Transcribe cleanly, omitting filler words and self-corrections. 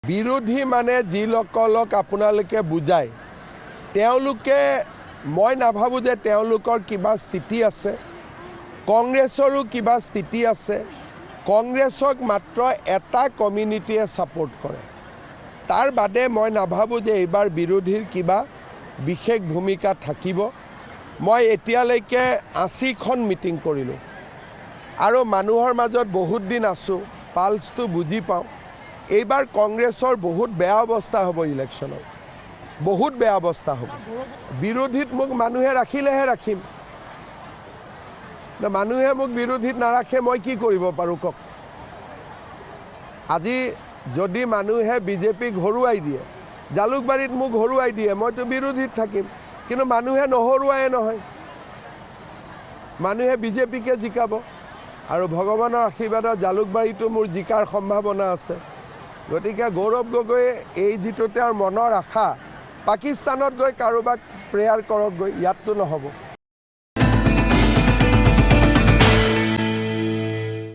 বিৰোধী মানে যিসকলক আপোনালোকে বুজায় তেওঁলোকে মই নাভাবোঁ যে তেওঁলোকৰ কিবা স্থিতি আছে, কংগ্ৰেছৰো কিবা স্থিতি আছে। কংগ্ৰেছক মাত্ৰ এটা কমিউনিটিয়ে ছাপোৰ্ট কৰে। তাৰ বাদে মই নাভাবোঁ যে এইবাৰ বিৰোধীৰ কিবা বিশেষ ভূমিকা থাকিব। মই এতিয়ালৈকে ৮০খন মিটিং কৰিলোঁ আৰু মানুহৰ মাজত বহুত দিন আছোঁ, পালছটো বুজি পাওঁ। এইবাৰ কংগ্ৰেছৰ বহুত বেয়া অৱস্থা হ'ব, ইলেকশ্যনত বহুত বেয়া অৱস্থা হ'ব। বিৰোধীত মোক মানুহে ৰাখিলেহে ৰাখিম, মানুহে মোক বিৰোধীত নাৰাখে মই কি কৰিব পাৰোঁ কওক। আজি যদি মানুহে বিজেপিক হৰুৱাই দিয়ে, জালুকবাৰীত মোক হৰুৱাই দিয়ে, মইতো বিৰোধীত থাকিম। কিন্তু মানুহে নহৰুৱায়ে নহয়, মানুহে বিজেপিকে জিকাব আৰু ভগৱানৰ আশীৰ্বাদত জালুকবাৰীতো মোৰ জিকাৰ সম্ভাৱনা আছে। গতিকে গৌৰৱ গগৈয়ে এই যিটো তেওঁৰ মনৰ আশা, পাকিস্তানত গৈ কাৰোবাক প্ৰেয়াৰ কৰক গৈ, ইয়াততো নহ'ব।